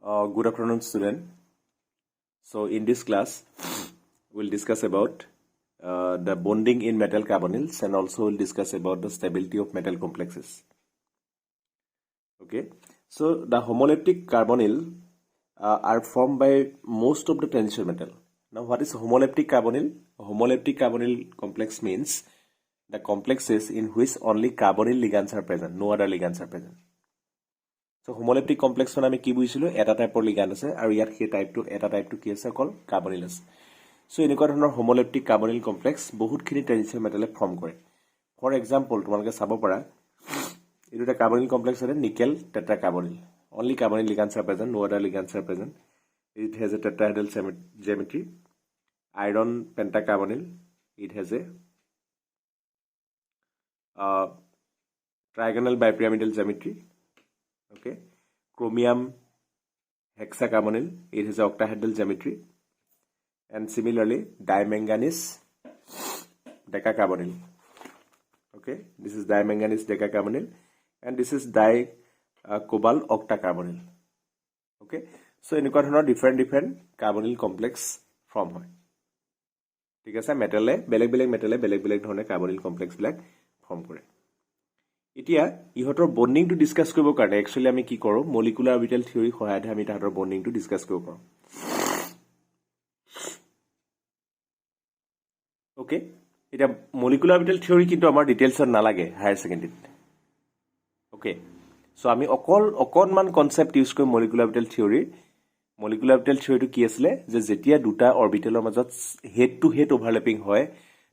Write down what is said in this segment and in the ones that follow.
Good afternoon, student. So, in this class, we'll discuss about the bonding in metal carbonyls, and also we'll discuss about the stability of metal complexes. Okay. So, the homoleptic carbonyl are formed by most of the transition metal. Now, what is homoleptic carbonyl? Homoleptic carbonyl complex means the complexes in which only carbonyl ligands are present, no other ligands are present. So homoleptic complex খন আমি কি বুজিছিলো এটা টাইপৰ ligand আছে আৰু ইয়াত সেই টাইপটো এটা টাইপটো কি আছে অকল কাৰ্বনিল আছে সো এনেকুৱা ধৰণৰ হোমোলেপ্টিক কাৰ্বনিল কমপ্লেক্স বহুতখিনি ট্ৰানজিশন মেটালে ফৰ্ম কৰে ফৰ এক্সাম্পল তোমালোকে চাব পাৰা এইটো এটা কাৰ্বনিল কমপ্লেক্স আছে nickel tetra carbonyl only carbonyl ligands are present no other ligands are present it has a tetrahedral geometry iron pentacarbonyl it has a trigonal bipyramidal geometry. Okay, chromium hexacarbonyl, it has an octahedral geometry, and similarly dimanganese decacarbonyl. Okay, this is dimanganese decacarbonyl, and this is dicobalt octacarbonyl. Okay, so এনেকুৱা ধৰণৰ different carbonyl complex form হয় ঠিক আছে মেটালে বেলেগ বেলেগ ধৰণে carbonyl complex বিলাক form কৰে এতিয়া ইহতৰ বন্ডিং টু ডিসকাস কৰিব কাৰণে একচুয়ালি আমি কি কৰো মলিকুলাৰ অৰবিটেল থিওৰি সহায়তে আমি তাহাতৰ বন্ডিং টু ডিসকাস কৰিব পাৰো ওকে এটা মলিকুলাৰ অৰবিটেল থিওৰি কিন্তু আমাৰ ডিটেইলছত নালাগে হায়াৰ সেকেন্ডাৰীত ওকে সো আমি অকনমান কনসেপ্ট ইউজ কৰি মলিকুলাৰ অৰবিটেল থিওৰিটো কি আছিল যে যেতিয়া দুটা অৰবিটেলৰ মাজত হেড টু হেড ওভাৰল্যাপিং হয়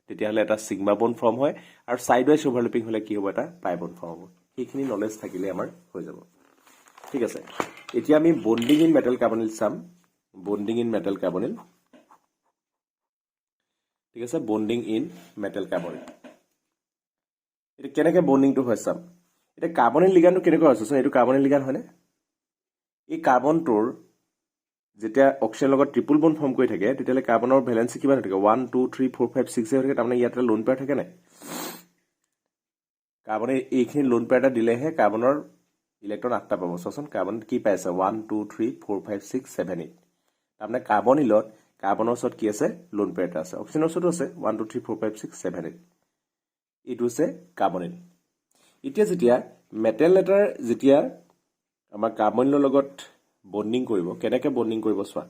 তেতিয়াহলে এটা সিগমা বন্ড ফৰ্ম হয় আৰু সাইড ওয়াইজ ওভাৰল্যাপিং হলে কি হ'ব এটা পাই বন্ড ফৰ্ম হ'ব এইখিনি নলেজ থাকিলে আমাৰ হৈ যাব ঠিক আছে এতিয়া আমি বন্ডিং ইন মেটাল কাৰ্বনিল চাম বন্ডিং ইন মেটাল কাৰ্বনিল ঠিক আছে বন্ডিং ইন মেটাল কাৰ্বনিল এটা কেনেকৈ বন্ডিংটো হয় চাম এটা কাৰ্বনিল লিগাণ্ডটো কেনেকৈ আছে সো এইটো কাৰ্বনিল লিগাণ্ড হয়নে এই কাৰ্বনটোৰ যেতিয়া অক্সিজেনৰ লগত ট্ৰিপল বন্ড ফৰ্ম কৰি থাকে তেতিয়ালে কাৰ্বনৰ ভ্যালেন্সি কিমান থাকে 1 2 3 4 5 6 হৈ থাকে তাৰমানে ইয়াতে লোন পেয়াৰ থাকে নাই কাৰ্বনে এইখিনি লোন পেয়াৰটা দিলেহে কাৰ্বনৰ ইলেক্ট্ৰন 8টা পাব সচোন কাৰ্বন কি পাইছে 1 2 3 4 5 6 7 8 তাৰমানে কাৰ্বনিলত কাৰ্বনৰ ওচৰত কি আছে লোন পেয়াৰটা আছে অক্সিজেনৰ ওচৰতো আছে 1 2 3 4 5 6 7 8 এইটো আছে কাৰ্বনিল এতিয়া যেতিয়া মেটেল এটাৰ যেতিয়া আমাৰ কাৰ্বনিলৰ লগত বন্ডিং কৰিব কেনেকৈ বন্ডিং কৰিব সোৱা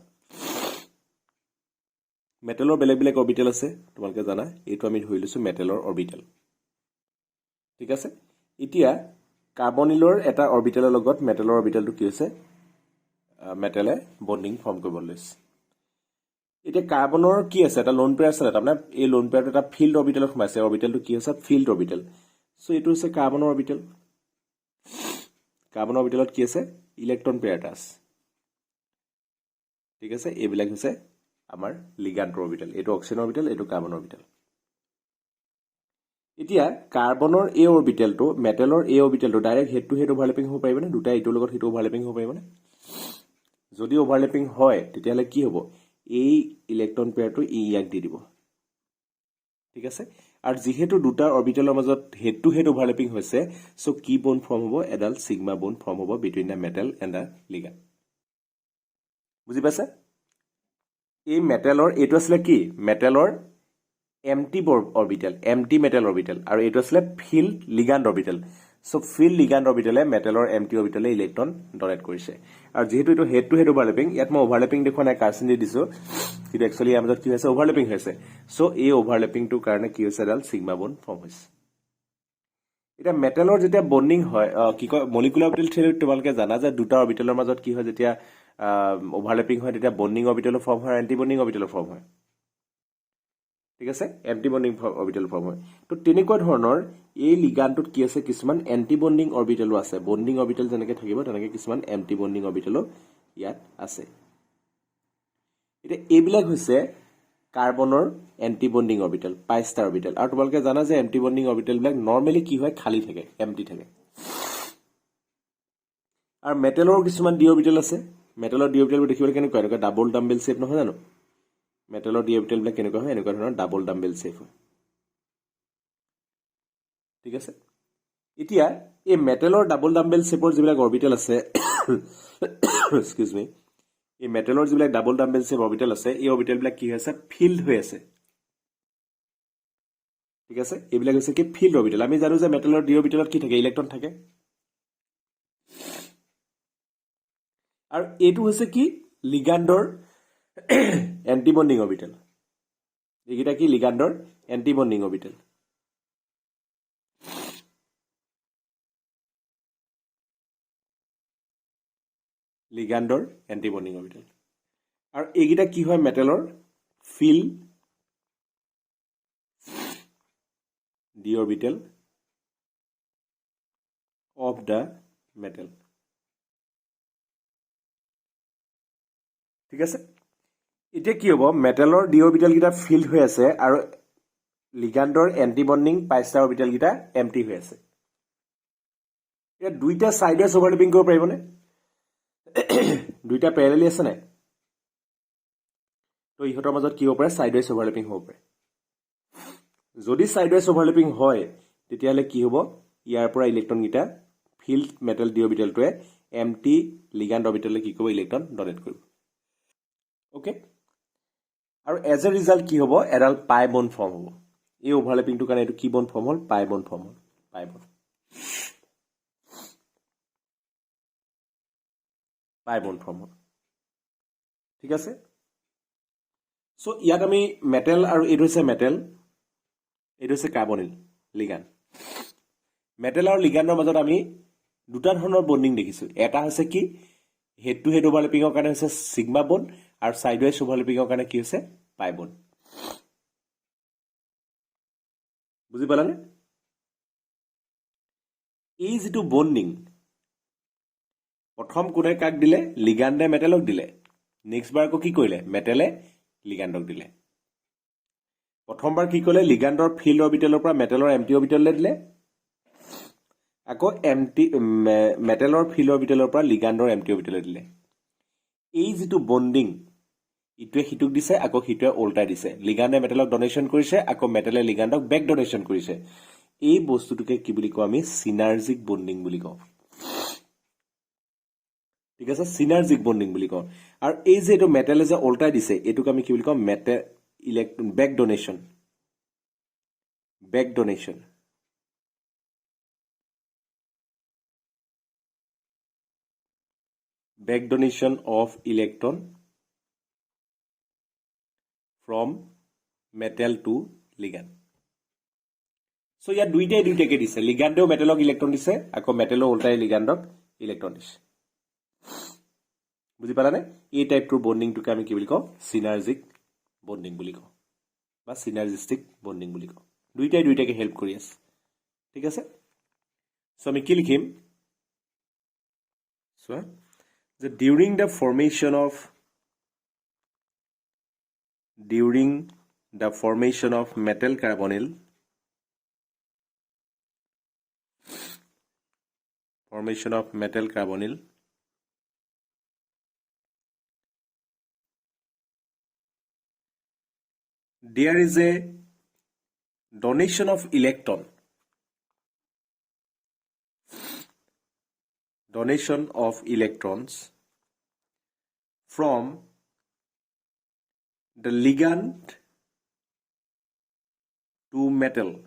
মেটেলৰ বেলেগ অৰবিটেল আছে তোমালোকে জানা এইটো আমি ধৰি লৈছো মেটেলৰ অৰবিটেল ঠিক আছে এতিয়া কাৰ্বনিলৰ এটা অৰবিটেলৰ লগত মেটেলৰ অৰবিটেলটো কি হৈছে মেটেলে বন্ডিং ফৰ্ম কৰিব লৈছে এতিয়া কাৰ্বনৰ কি আছে এটা লোন পেয়াৰ আছে তাৰমানে এই লোন পেয়াৰটো এটা ফিল্ড অৰবিটেলত সোমাইছে অৰবিটেলটো কি আছে ফিল্ড অৰবিটেল সো এইটো হৈছে কাৰ্বনৰ অৰবিটেলত কি আছে ইলেক্ট্ৰন পেয়াৰটা আছে ঠিক আছে এইবিলাক হৈছে আমাৰ লিগাণ্ড অৰবিটেল এইটো অক্সিজেন অৰবিটেল এইটো কাৰ্বন অৰবিটেল এতিয়া কাৰ্বনৰ এই অৰবিটেলটো মেটেলৰ এই অৰবিটেলটো ডাইৰেক্ট হেড টু হেড ওভাৰল্যাপিং হ'ব পাৰিবনে দুটা ইটোৰ লগত হিটো ওভাৰল্যাপিং হ'ব পাৰিবনে যদি ওভাৰল্যাপিং হয় তেতিয়ালে কি হ'ব এই ইলেক্ট্ৰন পেয়াৰটো ইয়াক দি দিব ঠিক আছে আৰু যেহেতু দুটা অৰবিটেলৰ মাজত হেড টু হেড ওভাৰল্যাপিং হৈছে সো কি বন্ড ফৰ্ম হ'ব এডাল সিগমা বন্ড ফৰ্ম হ'ব between the metal and the ligand বুজি পাইছে এই মেটেলৰ এইটো আছিল কি মেটেলৰ এমটি মেটেল অৰবিটেল আৰু এইটো আছিল filled ligand orbital so filled ligand অৰবিটেলে মেটেলৰ এমটি অৰবিটেলে ইলেক্ট্ৰন ডনেট কৰিছে আৰু যেহেতু এইটো হেড টু হেড ওভাৰল্যাপিং ইয়াত মই ওভাৰল্যাপিং দেখুৱা নাই কাৰ্সন দি দিছো কিন্তু একচুয়ালি ইয়াৰ মাজত কি হৈছে ওভাৰল্যাপিং হৈছে সো এই ওভাৰল্যাপিংটোৰ কাৰণে কি হৈছে এডাল সিগমা বন্ড ফৰ্ম হৈছে এটা মেটেলৰ যেতিয়া বন্ডিং হয় কি কয় মলিকুলাৰ অৰবিটেল থিওৰি তোমালোকে জানা যে দুটা অৰবিটেলৰ মাজত কি হয় যেতিয়া ওভাৰল্যাপিং হয় তেতিয়া বন্ডিং অৰবিটেলৰ ফৰ্ম হয় এন্টি বন্ডিং অৰবিটেলৰ ফৰ্ম হয় ঠিক আছে এন্টি বন্ডিং অৰবিটেল ফৰ্ম হয় তো তেনেকুৱা ধৰণৰ এই লিগাণ্ডটোত কি আছে কিছুমান এন্টি বন্ডিং অৰবিটেলো আছে বন্ডিং অৰবিটেল যেনেকৈ থাকিব তেনেকৈ কিছুমান এন্টি বন্ডিং অৰবিটেলো ইয়াত আছে এটা এইবিলাক হৈছে কাৰ্বনৰ এন্টি বন্ডিং অৰবিটেল পাইষ্টাৰ অৰবিটেল আৰু তোমালোকে জানা যে এন্টি বন্ডিং অৰবিটেল বিলাক নৰমালি কি হয় খালি থাকে এমটি থাকে আৰু মেটেলৰ কিছুমান ডি অৰবিটেল আছে মেটেলৰ ডি অৰবিটেল দেখিবলৈ কেনেকুৱা এনেকুৱা ডাবল ডাম্বেল শেপ নহয় জানো মেটেলৰ ডি অৰবিটেল বিলাক কেনেকুৱা হয় এনেকুৱা ধৰণৰ ডাবল ডাম্বেল শেপ হয় ঠিক আছে এতিয়া এই মেটেলৰ ডাবল ডাম্বেল শেপৰ যিবিলাক অৰবিটেল আছে এক্সকিউজ মি এই মেটেলৰ যিবিলাক ডাবল ডাম্বেল চেম অৰবিটেল আছে এই অৰবিটেলবিলাক কি হৈ আছে ফিল্ড হৈ আছে ঠিক আছে এইবিলাক হৈছে কি ফিল্ড অৰবিটেল আমি জানো যে মেটেলৰ ডি অৰবিটেলত কি থাকে ইলেক্ট্ৰন থাকে আৰু এইটো হৈছে কি লিগাণ্ডৰ এন্টি বন্ডিং অৰবিটেল এইকেইটা কি লিগাণ্ডৰ এন্টি বন্ডিং অৰবিটেল লিগাণ্ডৰ এন্টি বন্ডিং অৰবিটেল আৰু এইকেইটা কি হয় মেটেলৰ fill d orbital of the metal ঠিক আছে এতিয়া কি হ'ব মেটেলৰ ডি অৰবিটেল কেইটা ফিল্ড হৈ আছে আৰু লিগাণ্ডৰ anti bonding pi star orbital কেইটা এম্পটি হৈ আছে এতিয়া দুইটা সাইডে ওভাৰলেপিং কৰিব পাৰিবনে দুইটা প্যাৰেলালি আছে নাই তো ইহঁতৰ মাজত কি হ'ব পাৰে সাইডৱাইজ ওভাৰলেপিং হ'ব পাৰে যদি সাইডৱাইজ ওভাৰলেপিং হয় তেতিয়াহলে কি হ'ব ইয়াৰ পৰা ইলেক্ট্ৰন গিটা ফিল্ড মেটেল ডি অৰবিটেলটোৱে এম্পটি লিগাণ্ড অৰবিটেললৈ কি কৰিব ইলেক্ট্ৰন ডনেট কৰিব ওকে আৰু এজ এ ৰিজাল্ট কি হ'ব এডাল পাই বন্ড ফৰ্ম হ'ব এই ওভাৰলেপিংটোৰ কাৰণে এইটো কি বন্ড ফৰ্ম হ'ল পাই বন্ড ফৰ্ম হ'ল পাই বন্ড ফৰ্ম হ'ল ঠিক আছে সো ইয়াত আমি মেটেল আৰু এইটো হৈছে মেটেল এইটো হৈছে কাৰ্বনিল লিগাণ্ড মেটেল আৰু লিগাণ্ডৰ মাজত আমি দুটা ধৰণৰ বন্ডিং দেখিছো এটা হৈছে কি হেড টু হেড ওভাৰলেপিংৰ কাৰণে হৈছে সিগমা বন্ড আৰু সাইডৱাইজ ওভাৰলেপিংৰ কাৰণে কি হৈছে পাই বন্ড বুজি পালানে এই যেটো বন্ডিং প্ৰথম কোনে কাক দিলে লিগাণ্ডে মেটেলক দিলে নেক্সট বাৰ কি কৰিলে মেটেলে লিগাণ্ডক দিলে প্ৰথমবাৰ কি কৰিলে লিগাণ্ডৰ ফিল্ড অৰবিটেলৰ পৰা মেটেলৰ এম্পটি অৰবিটেললৈ দিলে আকৌ এম্পটি মেটেলৰ ফিল্ড অৰবিটেলৰ পৰা লিগাণ্ডৰ এম্পটি অৰবিটেললৈ দিলে এই যেটো বন্ডিং ইটোৱে হিটুক দিছে আকৌ হিটুৱে উল্টাই দিছে লিগাণ্ডে মেটেলক ডোনেশন কৰিছে আকৌ মেটেলে লিগাণ্ডক বেক ডোনেশন কৰিছে এই বস্তুটোকে কি বুলি কওঁ আমি সিনাৰ্জিক বন্ডিং বুলি কওঁ ঠিক আছে সিনাৰ্জিক বন্ডিং বুলি কওঁ আৰু এই যে এটো মেটেলে যে উল্টাই দিছে এটোক আমি কি বুলি কওঁ metal electron back donation back donation of electron from metal to ligand so ইয়াত দুইটাকে দিছে লিগাণ্ডেও মেটেলক ইলেক্ট্ৰন দিছে আকৌ মেটেলো উল্টাই লিগাণ্ডক ইলেক্ট্ৰন দিছে বুজি পালানে এই টাইপটোৰ বন্ডিংটোকে আমি কি বুলি কওঁ সিনাৰ্জিক বন্ডিং বুলি কওঁ বা সিনাৰ্জিষ্টিক বন্ডিং বুলি কওঁ দুইটাকে হেল্প কৰি আছে ঠিক আছে সো আমি কি লিখিম so during the formation of metal carbonyl there is a donation of electrons from the ligand to metal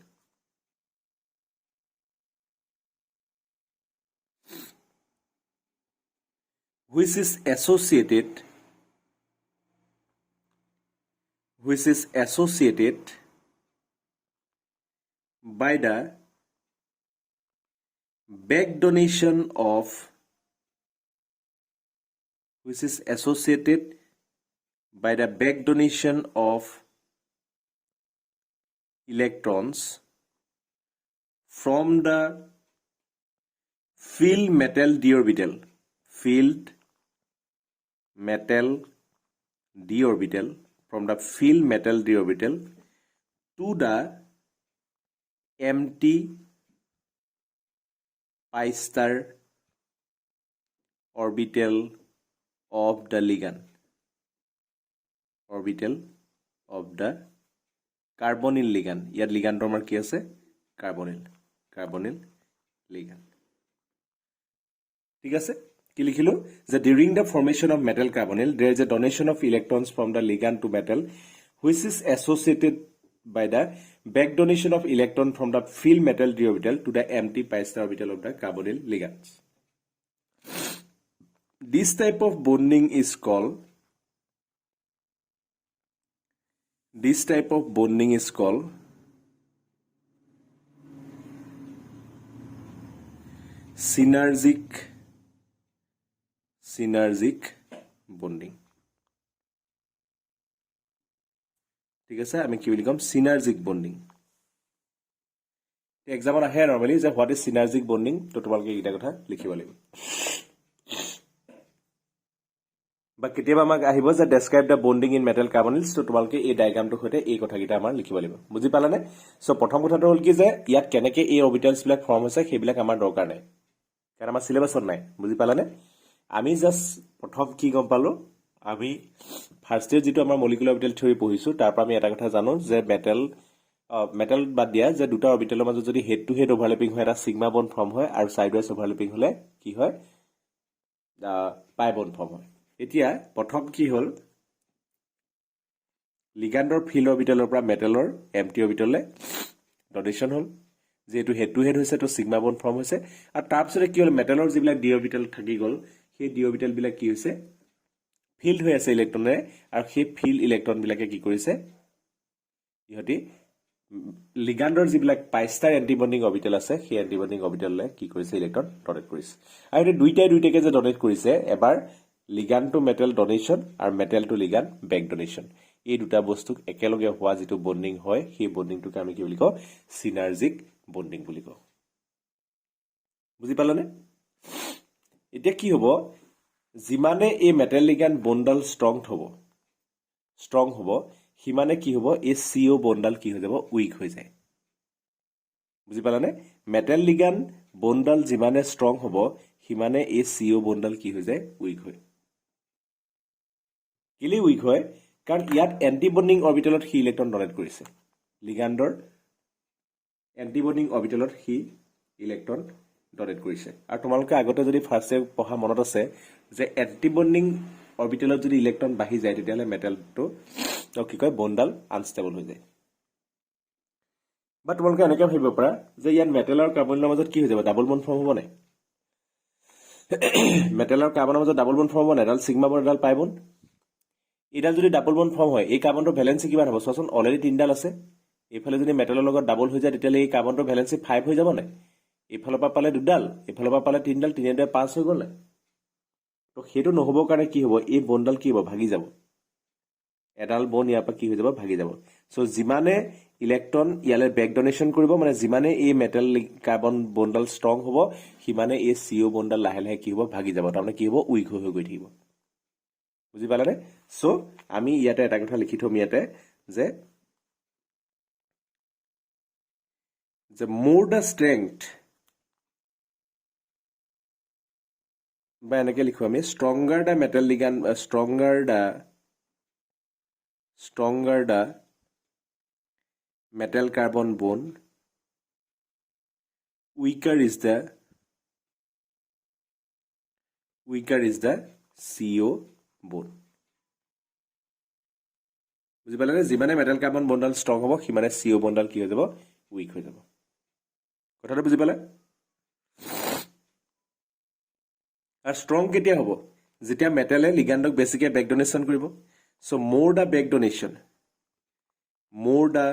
which is associated by the back donation of electrons from the filled metal d orbital from the filled metal d orbital to the empty pi star orbital of the ligand carbonyl ligand ইয়াত লিগাণ্ডৰ আমাৰ কি আছে carbonyl ligand ঠিক আছে কি লিখিলো যে during the formation of metal carbonyl there is a donation of electrons from the ligand to metal which is associated by the back donation of electron from the filled metal d orbital to the empty pi star orbital of the carbonyl ligands. This type of bonding is called synergic bonding. ঠিক আছে আমি কি বুলি কম সিনার্জিক bonding এক্সামত আহে normally যে what is সিনার্জিক bonding তো তোমালোকে এইটা কথা লিখিব লাগিব বা কেতিয়াবা আমাক আহিব যে describe the bonding in metal carbonyls তো তোমালোকে এই ডায়াগ্ৰামটোৰ সৈতে এই কথাকেইটা আমাৰ লিখিব লাগিব বুজি পালানে সো প্ৰথম কথাটো হ'ল কি যে ইয়াত কেনেকে এই অৰবিটালস বিলাক ফৰ্ম হৈছে সেইবিলাক আমাৰ দৰকাৰ নাই কাৰণ আমাৰ সিলেবাছত নাই বুজি পালানে আমি জাস্ট প্ৰথম কি গম পালো আমি ফাৰ্স্ট ইয়াৰ যেটো আমাৰ মলিকুলাৰ অৰবিটেল থিওৰি পঢ়িছো তাৰ পৰা আমি এটা কথা জানো যে মেটাল বাদ দিয়া যে দুটা অৰবিটেলৰ মাজত যদি হেড টু হেড ওভাৰল্যাপিং হয় এটা সিগমা বন্ড ফৰ্ম হয় আৰু সাইড ওয়াইজ ওভাৰল্যাপিং হলে কি হয় পাই বন্ড ফৰ্ম হয় এতিয়া প্ৰথম কি হ'ল লিগাণ্ডৰ ফিল অৰবিটেলৰ পৰা মেটালৰ এম্পটি অৰবিটেললে ডনেশ্যন হ'ল যেটো হেড টু হেড হৈছে তো সিগমা বন্ড ফৰ্ম হৈছে আৰু তাৰ পিছতে কি হ'ল মেটালৰ যিবিলাক ডি অৰবিটেল থাকি গ'ল সেই ডি অৰবিটেল বিলাক কি হৈছে ফিল্ড হৈ আছে ইলেক্ট্ৰনে আৰু সেই ফিল্ড ইলেক্ট্ৰন বিলাকে কি কৰিছে ইহতি লিগাণ্ডৰ যিবিলাক পাইষ্টাৰ এন্টিবন্ডিং অৰবিটেল আছে সেই এন্টিবন্ডিং অৰবিটেললে কি কৰিছে ইলেক্ট্ৰন ডনেট কৰিছে আৰু এই দুইটাকে যে ডনেট কৰিছে এবাৰ লিগাণ্ড টু মেটেল ডনেশ্যন আৰু metal to ligand back donation এই দুটা বস্তুক একেলগে হোৱা যেটো বন্ডিং হয় সেই বন্ডিংটোকে আমি কি বুলি কওঁ সিনাৰ্জিক বন্ডিং বুলি কওঁ বুজি পালানে এতিয়া কি হ'ব যিমানে এই মেটেল লিগাণ্ড বন্ডাল ষ্ট্ৰং হ'ব সিমানে কি হ'ব এই CO বন্ডাল কি হৈ যাব উইক হৈ যায় বুজি পালানে মেটেল লিগাণ্ড বন্ডাল যিমানে ষ্ট্ৰং হ'ব সিমানে এই CO বন্ডাল কি হৈ যায় উইক হয় কেলে উইক হয় কাৰণ ইয়াত এন্টিবন্ডিং অৰবিটেলত হি ইলেক্ট্ৰন ডনেট কৰিছে লিগাণ্ডৰ এন্টিবন্ডিং অৰবিটেলত হি ইলেক্ট্ৰন ডনেট কৰিছে আৰু তোমালোকে আগতে যদি ফাৰ্স্ট ইয়াৰ পঢ়া মনত আছে যে এন্টিবন্ডিং অৰবিটেলত যদি ইলেক্ট্ৰন বাঢ়ি যায় তেতিয়ালে মেটেলটো কি কয় বন্ডাল আনষ্টেবল হৈ যায় বা তোমালোকে এনেকৈ ভাবিব পাৰা যে ইয়াত মেটেল আৰু কাৰ্বনৰ মাজত কি হৈ যাব ডাবল বন্ড ফৰ্ম হ'ব নাই মেটেল আৰু কাৰ্বনৰ মাজত ডাবল বন্ড ফৰ্ম হ'ব নাই এডাল সিগমা বন্ড এডাল পাই বন্ড এডাল যদি ডাবল বন্ড ফৰ্ম হয় এই কাৰ্বনটোৰ ভ্যালেন্সি কিমান হ'ব চোৱাচোন অলৰেডি তিনডাল আছে এইফালে যদি মেটেলৰ লগত ডাবল হৈ যায় তেতিয়ালে এই কাৰ্বনটোৰ ভ্যালেন্সি 5 হৈ যাব নাই এইফালৰ পৰা পালে দুডাল এইফালৰ পৰা পালে তিনডাল তিনিডাল 5 হৈ গ'ল তো সেইটো নহবৰ কাৰণে কি হ'ব এই বন্ডাল কি হ'ব ভাগি যাব এডাল বন্ড ইয়াৰ পৰা কি হৈ যাব ভাগি যাব সো যিমানে ইলেক্ট্ৰন ইয়ালে বেক ডনেশ্যন কৰিব মানে যিমানে এই মেটেল কাৰ্বন বন্ডাল ষ্ট্ৰং হ'ব সিমানে এই CO বন্ডাল লাহে লাহে কি হ'ব ভাগি যাব তাৰমানে কি হ'ব উইক হৈ গৈ থাকিব বুজি পালানে সো আমি ইয়াতে এটা কথা লিখি থম ইয়াতে যে more the strength বা এনেকে লিখো আমি stronger the metal ligand stronger the metal carbon bond weaker is the CO bond বুজি পালানে যিমানে মেটাল কাৰ্বন বন্ডাল ষ্ট্ৰং হ'ব সিমানে CO বন্ডাল কি হৈ যাব উইক হৈ যাব কথাটো বুজি পালে আৰু ষ্ট্ৰং কেতিয়া হ'ব যেতিয়া মেটেলে লিগাণ্ডক বেছিকে বেক ডনেশ্যন কৰিব so more the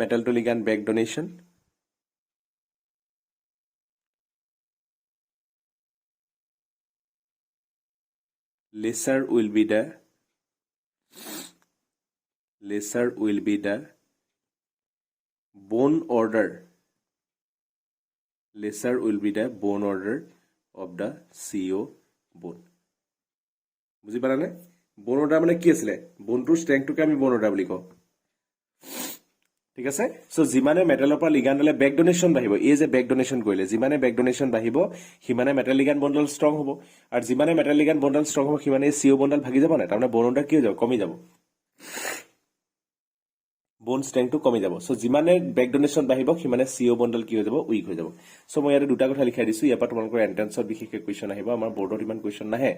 metal to ligand back donation lesser will be the bone order of the CO bone বুজি পালানে বন অৰ্ডাৰ মানে কি আছিল বনটোৰ ষ্ট্ৰেংথটোকে আমি বন অৰ্ডাৰ বুলি কওঁ ঠিক আছে সো যিমানে মেটেলৰ পৰা লিগাণ্ডলে বেক ডনেশ্যন বাঢ়িব এই যে বেক ডনেশ্যন কৰিলে যিমানে বেক ডনেশ্যন বাঢ়িব সিমানে মেটেল লিগাণ্ড বন্ডাল ষ্ট্ৰং হ'ব আৰু যিমানে মেটেল লিগাণ্ড বন্ডাল ষ্ট্ৰং হ'ব সিমানে CO বন্ডাল ভাগি যাব না তাৰমানে বন অৰ্ডাৰ কি হৈ যাব কমি যাব বোন ষ্ট্ৰেংথটো কমি যাব সো যিমানে বেক ডোনেশ্যন বাঢ়িব সিমানে CO বন্ডল কি হৈ যাব উইক হৈ যাব সো মই ইয়াতে দুটা কথা লিখাই দিছো ইয়াৰ পৰা তোমালোকৰ এন্ট্ৰেন্সত বিশেষকৈ কোৱেশ্চন আহিব আমাৰ বৰ্ডত ইমান কোৱেশ্চন নাহে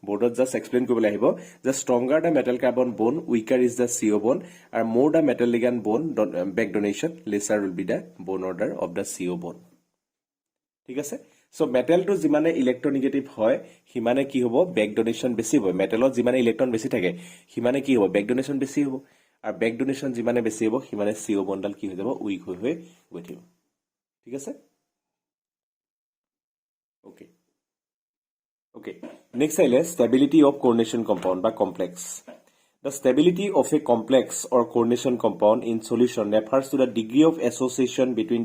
বৰ্ডত জাস্ট এক্সপ্লেইন কৰিবলৈ আহিব যে stronger the metal carbon bond weaker is the CO bond আৰু more the metal ligand bond back donation lesser will be the bond order of the CO bond ঠিক আছে সো মেটেলটো যিমানে ইলেক্ট্ৰনিগেটিভ হয় সিমানে কি হ'ব বেক ডোনেশ্যন বেছি হ'ব মেটেলত যিমানে ইলেক্ট্ৰন বেছি থাকে সিমানে কি হ'ব বেক ডোনেশ্যন বেছি হ'ব আৰু বেক ডোনেশ্যন যিমানে বেছি হ'ব সিমানে CO বন্ডল কি হৈ যাব উইক হৈ গৈ থাকিব ঠিক আছে ওকে ওকে নেক্সট আহিলে ষ্টেবিলিটি অফ কোঅৰ্ডিনেশ্যন কম্পাউণ্ড বা complex The stability of a complex or coordination compound in solution refers to the degree of association between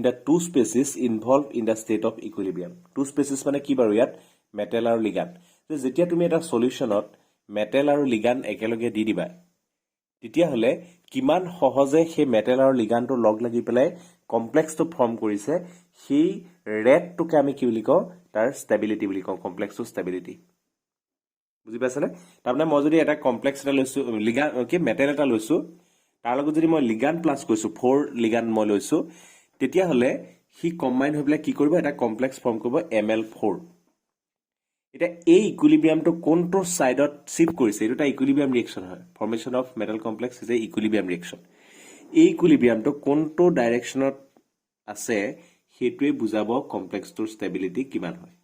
the two species involved in the state of equilibrium. Two species মানে কি বাৰু ইয়াত metal আৰু লিগান যেতিয়া তুমি এটা সলিউশনত metal আৰু লিগান একেলগে দি দিবা তেতিয়া হলে কিমান সহজে সেই মেটেল আৰু লিগানটো লগ লাগি পেলাই কমপ্লেক্সটো ফৰ্ম কৰিছে সেই ৰেটটোকে আমি কি বুলি কওঁ তাৰ ষ্টেবিলিটি বুলি কওঁ কমপ্লেক্সটো ষ্টেবিলিটি বুজি পাইছানে তাৰমানে মই যদি এটা কমপ্লেক্স এটা লৈছো লিগান কি মেটেল এটা লৈছো তাৰ লগত যদি মই লিগান প্লাস কৰিছো 4 লিগান মই লৈছো তেতিয়া হলে হি কম্বাইন হৈ পেলাই কি কৰিব এটা কমপ্লেক্স ফৰ্ম কৰিব Ml4 এটা এই ইকুইলিব্ৰিয়ামটো কোনটো সাইডত শিফট কৰিছে এটা ইকুইলিব্ৰিয়াম ৰিঅ্যাকশন হয় formation of metal complex is a ইকুইলিব্ৰিয়াম reaction এই ইকুইলিব্ৰিয়ামটো কোনটো ডাইৰেকশনত আছে হেতুৱে বুজাব কমপ্লেক্সটোৰ ষ্টেবিলিটি কিমান হয়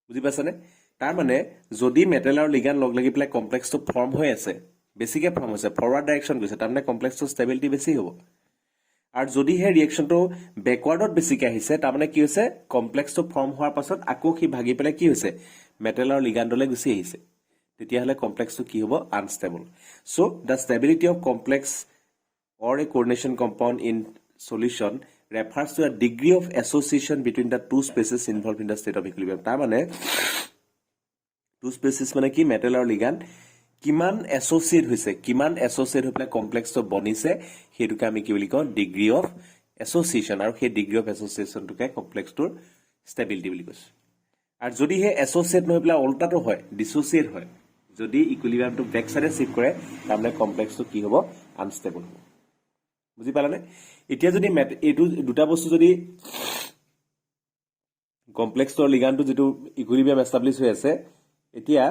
বুজি পাছানে তাৰ মানে যদি মেটেল আৰু লিগান লগ লাগি পেলাই কমপ্লেক্সটো ফৰ্ম হৈ আছে বেছিকে ফৰ্ম হৈছে ফৰৱাৰ্ড ডাইৰেকশন গৈছে তাৰ মানে কমপ্লেক্সটো ষ্টেবিলিটি বেছি হ'ব আৰু যদি হে ৰিঅ্যাকশনটো ব্যাকৱাৰ্ডত বেছিকে আহিছে তাৰ মানে কি হৈছে কমপ্লেক্সটো ফৰ্ম হোৱাৰ পাছত আকৌ কি ভাগি পেলাই কি হৈছে মেটেল আৰু লিগানডলে গুছি আহিছে তেতিয়া হলে কমপ্লেক্সটো কি হ'ব unstable so the stability of complex or a coordination compound in solution refers to a degree of association between the two species involved in the state of equilibrium তাৰ মানে two species মানে কি মেটেল আৰু লিগান কিমান associate হৈছে কিমান associate হৈ পেলাই কমপ্লেক্সটো বনিছে হেতুকে আমি কি বুলি কওঁ ডিগ্ৰী অফ এসোসিয়েশন আৰু সেই ডিগ্ৰী অফ এসোসিয়েশনটোকে কমপ্লেক্সটোৰ ষ্টেবিলিটি বুলি কৈছে আৰু যদি হে এসোসিয়েট নহয় পেলাই উল্টাটো হয় ডিসোসিয়েট হয় যদি ইকুইলিব্ৰিয়ামটো বেক সাইডে শিফট কৰে তাৰমানে কমপ্লেক্সটো কি হ'ব আনষ্টেবল হ'ব বুজি পালানে এতিয়া যদি এটো দুটা বস্তু যদি কমপ্লেক্সৰ লিগানটো যেটো ইকুইলিব্ৰিয়াম এস্টাবলিশ হৈ আছে এতিয়া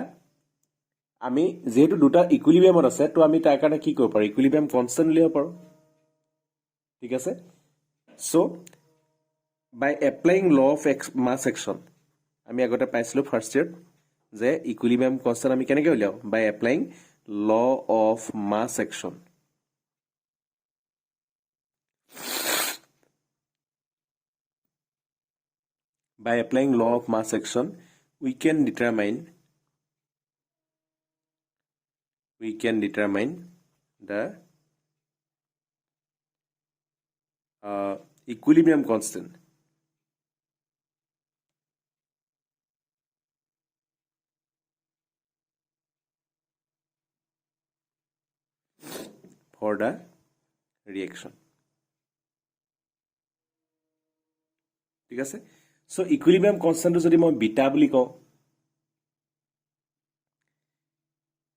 আমি যেহেতু দুটা ইকুইলিব্ৰিয়ামত আছে তো আমি তাৰ কাৰণে কি কৰিব পাৰো ইকুইলিব্ৰিয়াম কনস্ট্যান্ট লিখিব পাৰো ঠিক আছে so by applying law of mass action আমি আগতে পাইছিলো ফার্স্ট ইয়ার যে ইকুইলিব্ৰিয়াম কনস্ট্যান্ট আমি কেনেকৈ উলিয়াও by applying law of mass action By applying law of mass action, we can determine the equilibrium constant for the reaction. ঠিক আছে so ইকুইলিব্ৰিয়াম কনস্ট্যান্টটো যদি মই বিটা বুলি কওঁ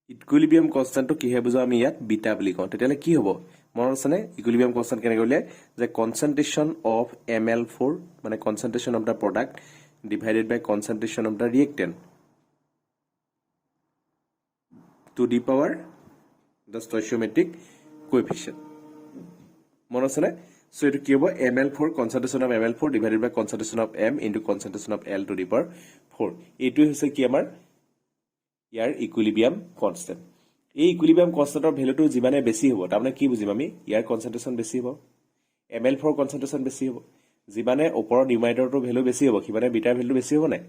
ইকুইলিব্ৰিয়াম কনস্ট্যান্টটো কি হয় বুজো আমি ইয়াত বিটা বুলি কওঁ তেতিয়ালে কি হ'ব মনত আছে নে ইকুইলিব্ৰিয়াম কনস্ট্যান্ট কেনে কৰিলে যে কনসেন্ট্ৰেশন অফ Ml4 মানে concentration of the product divided by concentration of the reactant to the power the stoichiometric coefficient মনত আছে নে So it will give Ml4 concentration of Ml4 divided by concentration of M into concentration of L to the power 4. It will say ki amar yar equilibrium constant. এই equilibrium constant or value to jimane besi hobo. Tamne ki bujim ami yar concentration besi hobo. Ml4 concentration besi hobo. Jimane opor numerator to value besi hobo. Kibane beta value besi hobo nai.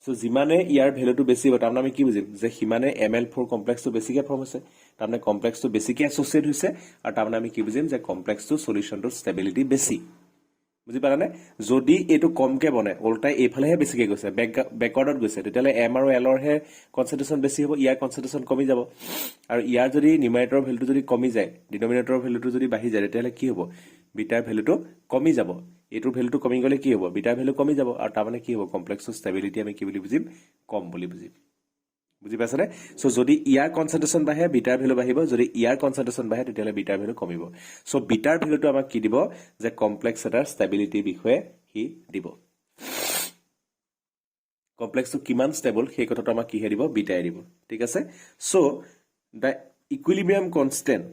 So jimane yar value to besi hobo. Tamne ami ki bujim je himane Ml4 complex to besi ke form hoise. তাৰমানে কমপ্লেক্সটো বেছিকে associate হৈছে আৰু তাৰমানে আমি কি বুজিম যে কমপ্লেক্সটো সলিউশনটোৰ stability বেছি বুজি পালানে যদি এটো কমকে বনে উল্টাই এফালেহে বেছিকে গৈছে ব্যাকৱাৰ্ডত গৈছে তেতিয়ালে এম আৰু এল ৰ হে কনসেন্ট্ৰেশন বেছি হ'ব ইয়াৰ কনসেন্ট্ৰেশন কমি যাব আৰু ইয়াৰ যদি নিউমাৰেটৰৰ ভ্যালুটো যদি কমি যায় ডিনোমিনেটৰৰ ভ্যালুটো যদি বাঢ়ি যায় তেতিয়ালে কি হ'ব বিটাৰ ভ্যালুটো কমি যাব এটোৰ ভ্যালুটো কমি গলে কি হ'ব বিটাৰ ভ্যালু কমি যাব আৰু তাৰমানে কি হ'ব কমপ্লেক্সৰ ষ্টেবিলিটি আমি কি বুলি বুজিম কম বুলি বুজিম বুজি পাইছানে সো যদি ইয়াৰ কনসেন্ট্ৰেশন বাঢ়ে বিটাৰ ভ্যালু বাঢ়িব যদি ইয়াৰ কনসেন্ট্ৰেশন বাঢ়ে তেতিয়ালে বিটাৰ ভ্যালু কমিব সো বিটাৰ ভ্যালুটো আমাক কি দিব যে কমপ্লেক্স এটাৰ ষ্টেবিলিটি বিষয়ে হি দিব কমপ্লেক্সটো কিমান ষ্টেবল সেই কথাটো আমাক কিহে দিব বিটাই দিব ঠিক আছে so the ইকুইলিব্ৰিয়াম constant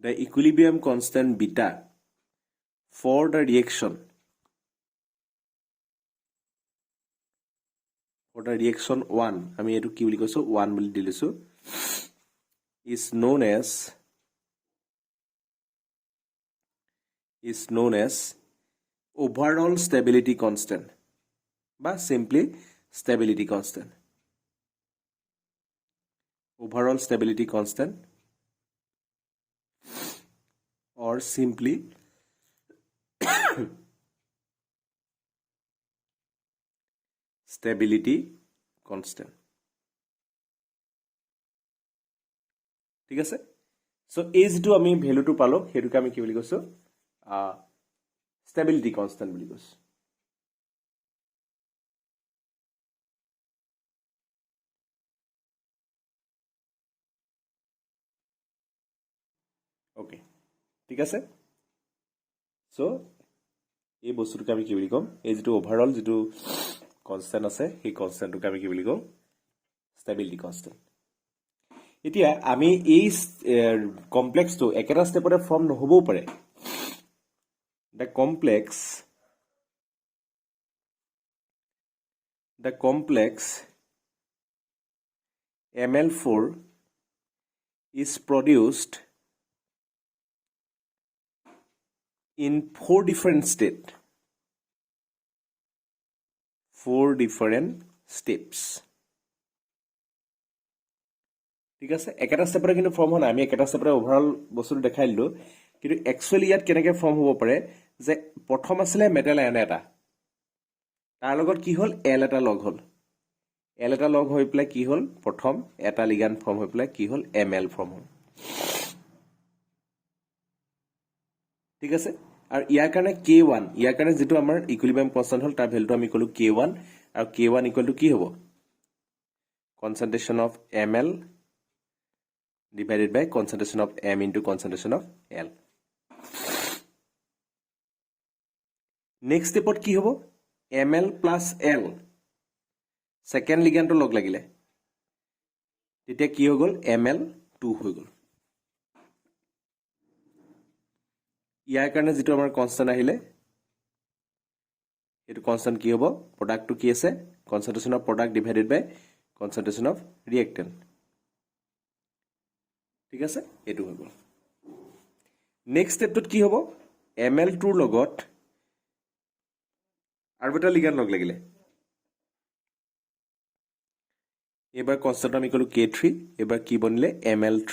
the equilibrium constant beta for the reaction 1 আমি এটো কি বুলি কৈছো 1 বুলি দিলিছো is known as overall stability constant বা simply stability constant overall stability constant or simply stability constant ঠিক আছে সো এই যেটো আমি ভ্যালুটো পালো হেতুকে আমি কি বুলি কৈছো stability constant বুলি কৈছো ওকে ঠিক আছে সো এই বস্তুটোকে আমি কি বুলি কম এই যেটো ওভাৰঅল যেটো কনস্ট্যান্ট আছে সেই কনস্ট্যান্টটোকে আমি কি বুলি কম ষ্টেবিলিটি কনস্ট্যান্ট এতিয়া আমি এই কমপ্লেক্সটো একেটা স্টেপতে ফৰ্ম নহবও পাৰে the complex ml4 is produced in 4 different steps ঠিক আছে একটা স্টেপৰে কিন্তু ফৰ্ম হয় আমি একটা স্টেপৰে ওভাৰঅল বস্তুটো দেখাই দিলো কিন্তু একচুয়ালি ইয়াত কেনেকৈ ফৰ্ম হ'ব পাৰে যে প্ৰথম আছিল মেটেল আয়ন এটা তাৰ লগত কি হ'ল এল এটা লগ হ'ল এল এটা লগ হৈ প্লাই কি হ'ল প্ৰথম এটা লিগান ফৰ্ম হৈ প্লাই কি হ'ল এমএল ফৰ্ম হ'ল ঠিক আছে আৰু ইয়াৰ কাৰণে k1 ইয়াৰ কাৰণে যেটো আমাৰ ইকুইলিব্ৰিয়াম কনস্ট্যান্ট হ'ল তাৰ ভ্যালুটো আমি কলো k1 আৰু k1 ইকুৱেল টু কি হ'ব concentration of ml divided by concentration of m into concentration of l next step কি হ'ব ml plus l second ligand লগ লাগিলে তেতিয়া কি হৈ গ'ল ml2 হৈ গ'ল ইয়াৰ কাৰণে যেটো আমাৰ কনস্ট্যান্ট আহিলে এটো কনস্ট্যান্ট কি হ'ব প্ৰডাক্টটো কি আছে concentration of product divided by concentration of reactant ঠিক আছে এটো হৈ গ'ল নেক্সট স্টেপটোত কি হ'ব ml2 ৰ লগত আৰু এটা লিগান লগ লাগিলে এবাৰ কনস্ট্যান্ট আমি কলো k3 এবাৰ কি বনিলে ml3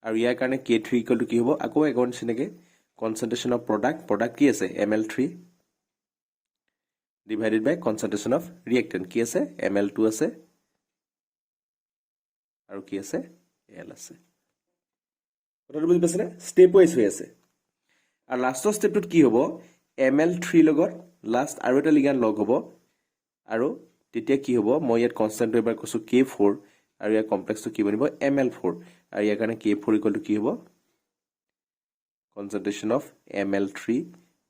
আৰু ইয়াৰ কাৰণে k3 ইকুৱেল টু কি হ'ব আকৌ একাউন্ট চিনেকে concentration of product কি আছে ml3 divided by concentration of reactant কি আছে ml2 আছে আৰু কি আছে l আছে কথাটো বুজি পাইছনে স্টেপ ওয়াইজ হৈ আছে আৰু লাষ্টৰ স্টেপটোত কি হ'ব ml3 লগত লাষ্ট আৰু এটা লিগান লগ হ'ব আৰু তেতিয়া কি হ'ব মই ইয়াত কনস্ট্যান্টটো এবাৰ কৈছো k4 আৰু ইয়াৰ কমপ্লেক্সটো কি বনিব ml4 আৰু ইয়াৰ কাৰণে k4 ইকুৱেল টু কি হ'ব concentration of ml3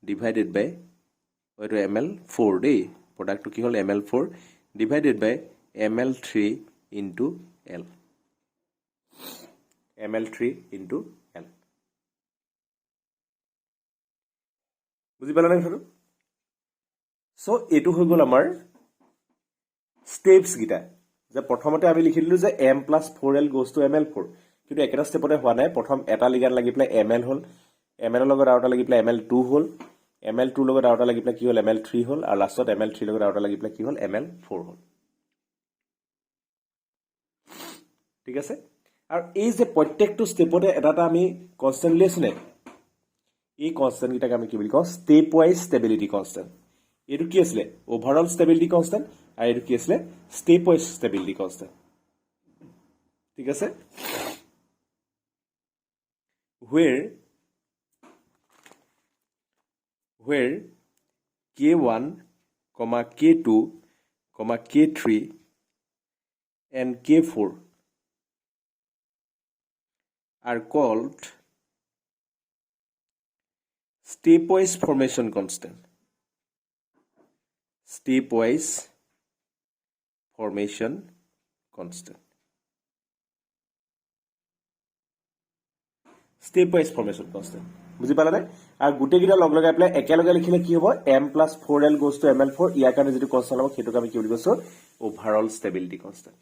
divided by ওইটো ml4 দেই প্ৰডাক্টটো কি হ'ল ml4 divided by ml3 into l ml3 into l বুজি পালা নে কথাটো সো এটো হৈ গ'ল আমাৰ স্টেপস গিটা যে প্ৰথমতে আমি লিখি দিলো যে m plus 4l goes to ml4 কিন্তু একেটা স্টেপতে হোৱা নাই প্ৰথম এটা লিগান লাগি প্লাই ml হ'ল ml লগত আৰু এটা লাগি প্লাই ml2 হ'ল ml2 লগত আৰু এটা লাগি প্লাই কি হ'ল ml3 হ'ল আৰু লাষ্টত ml3 লগত আৰু এটা লাগি প্লাই কি হ'ল ml4 হ'ল ঠিক আছে আৰু এই যে প্ৰত্যেকটো স্টেপতে এটা আমি কনস্ট্যান্ট লেছনে এই কনস্ট্যান্ট গিটাক আমি কি বুলি কওঁ স্টেপ ওয়াইজ ষ্টেবিলিটি কনস্ট্যান্ট এটো কি আছিল ওভাৰঅল ষ্টেবিলিটি কনস্ট্যান্ট আৰু এটো কি আছিল স্টেপ ওয়াইজ ষ্টেবিলিটি কনস্ট্যান্ট ঠিক আছে where where k1, k2, k3 and k4 are called stepwise formation constant. Stepwise formation constant. Stepwise formation constant. বুজি পালা নাই? আৰু গোটেইকেইটা লগ লগাই পেলাই একেলগে লিখিলে কি হ'ব? m plus 4l goes to ml4 ইয়াৰ কাৰণে যেটো কনষ্টেণ্ট হ'ব সেইটোক আমি কি বুলি কৈছো? Overall stability constant.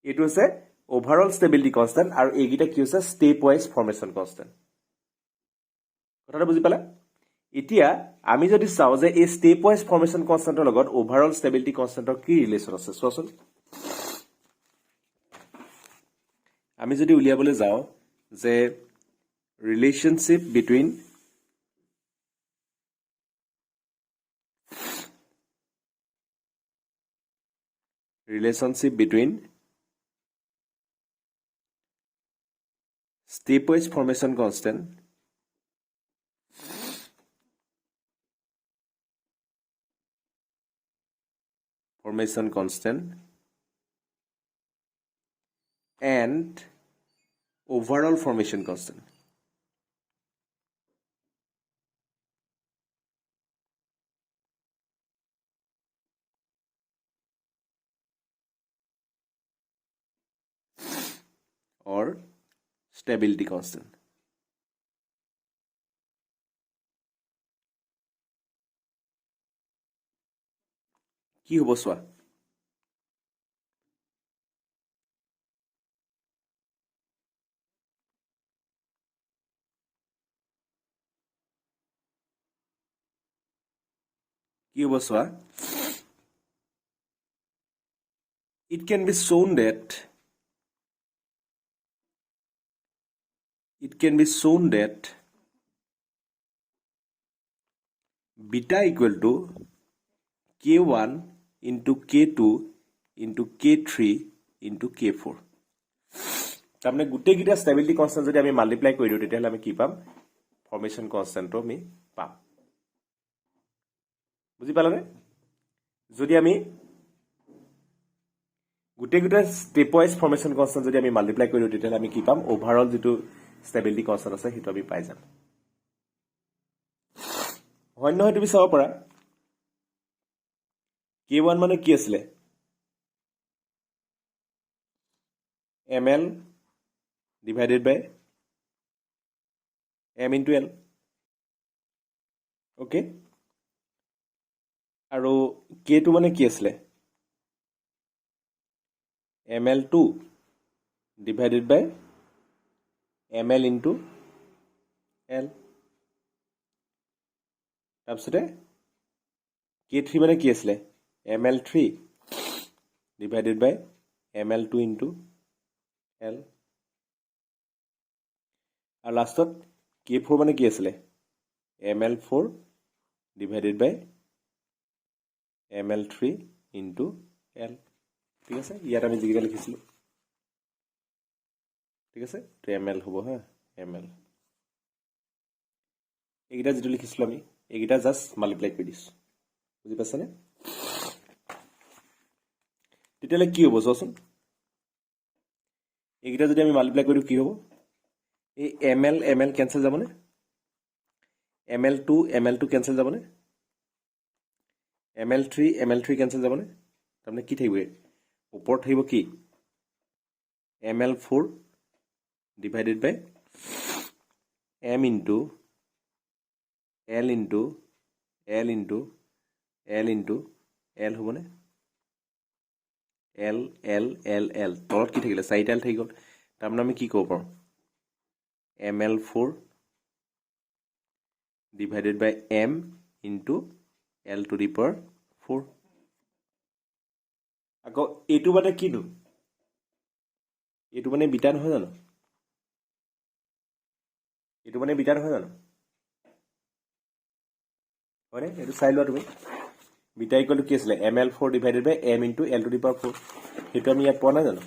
এইটো হৈছে ওভাৰঅল ষ্টেবিলিটি কনষ্টেণ্ট আৰু এইকেইটা কি হৈছে? ষ্টেপৱাইজ ফৰ্মেশ্যন কনষ্টেণ্ট। কথাটো বুজি পালা? এতিয়া আমি যদি চাও যে এই ষ্টেপৱাইজ ফৰ্মেশ্যন কনষ্টেণ্টৰ লগত ওভাৰঅল ষ্টেবিলিটি কনষ্টেণ্টৰ কি ৰিলেশ্যন আছে চোৱাচোন। আমি যদি উলিয়াবলৈ যাওঁ যে relationship between stepwise formation constant and overall formation constant. Or stability constant. কি হ'ব চোৱা? কি হ'ব চোৱা? It can be shown that beta equal to k1 into k2 into k3 into k4. তাৰমানে গোটেইকেইটা ষ্টেবিলিটি কনষ্টেণ্ট যদি আমি মাল্টিপ্লাই কৰি দিওঁ তেতিয়াহ'লে আমি কি পাম? ফৰ্মেশ্যন কনষ্টেণ্টটো আমি পাম। বুজি পালানে? যদি আমি গোটেইকেইটা ষ্টেপৱাইজ ফৰ্মেশ্যন কনষ্টেণ্ট যদি আমি মাল্টিপ্লাই কৰি দিওঁ তেতিয়াহ'লে আমি কি পাম? ওভাৰঅল যিটো ষ্টেবিলিটি কনষ্টেণ্ট আছে সেইটো আমি পাই যাম। হয় নহয় তুমি চাব পাৰা k1 মানে কি আছিলে? ml divided by m into l. Okay? আৰু k2 মানে কি আছিলে? ml2 divided by ml into l. তাৰপিছতে k3 মানে কি আছিলে? ml3 divided by ml2 into l. আৰু লাষ্টত k4 মানে কি আছিলে? ml4 divided by ml3 into l. ঠিক আছে? ইয়াত আমি যিকেইটা লিখিছিলোঁ ঠিক আছে? তো ml হ'ব হা ml। এইকেইটা যিটো লিখিছিলোঁ আমি এইকেইটা জাষ্ট মাল্টিপ্লাই কৰি দিছোঁ। বুজি পাইছানে? তেতিয়াহ'লে কি হ'ব চোৱাচোন? এইকেইটা যদি আমি মাল্টিপ্লাই কৰি দিওঁ কি হ'ব? এই ml কেঞ্চেল যাবনে? ml2 কেঞ্চেল যাবনে? ml3 কেঞ্চেল যাবনে? তাৰমানে কি থাকিব? ওপৰত থাকিব কি? ml4 divided by m into l into l into l into l হ'বনে? l l l l তলত কি থাকিলে? 4টা l থাকি গ'ল। তাৰমানে আমি কি ক'ব পাৰোঁ? ml4 divided by m into l to the power 4. আকৌ এইটো মানে কিনো? এইটো মানে বিটা নহয় জানো? এইটো মানে বিটা নহয় জানো? হয়নে? এইটো চাই লোৱা তুমি। বিটা ইকুৱেল টু কি আছিলে? ml4 divided by m into l to the power 4. সেইটো আমি ইয়াত পোৱা নাই জানো?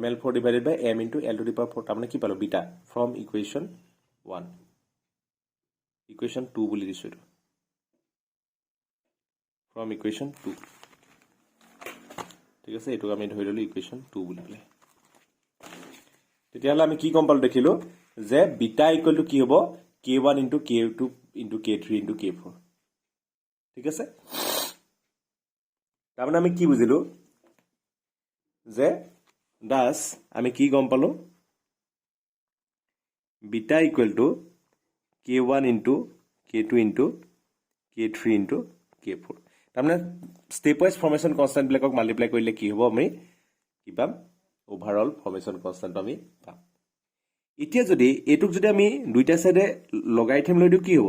ml4 divided by m into l to the power 4 তাৰমানে কি পালো? Beta from equation 1। ইকুৱেশ্যন 2 বুলি দিছোঁ এইটো ফ্ৰম ইকুৱেশ্যন 2 ঠিক আছে এইটোক আমি ধৰি ল'লোঁ ইকুৱেশ্যন 2 বুলি পেলাই তেতিয়াহ'লে আমি কি গম পালোঁ দেখিলোঁ যে বিটা ইকুৱেল টু কি হ'ব k1 into k2 into k3 into k4 ঠিক আছে তাৰমানে আমি কি বুজিলোঁ যে দাস আমি কি গম পালোঁ beta equal to k1 into k2 into k3 into k4 তাৰমানে ষ্টেপ ৱাইজ ফৰ্মেশ্যন কনষ্টেণ্টবিলাকক মাল্টিপ্লাই কৰিলে কি হ'ব আমি কি পাম ওভাৰঅল ফৰ্মেশ্যন কনষ্টেণ্ট আমি পাম এতিয়া যদি এইটোক যদি আমি দুইটা সাইডে লগাৰিথম লৈ দিও কি হ'ব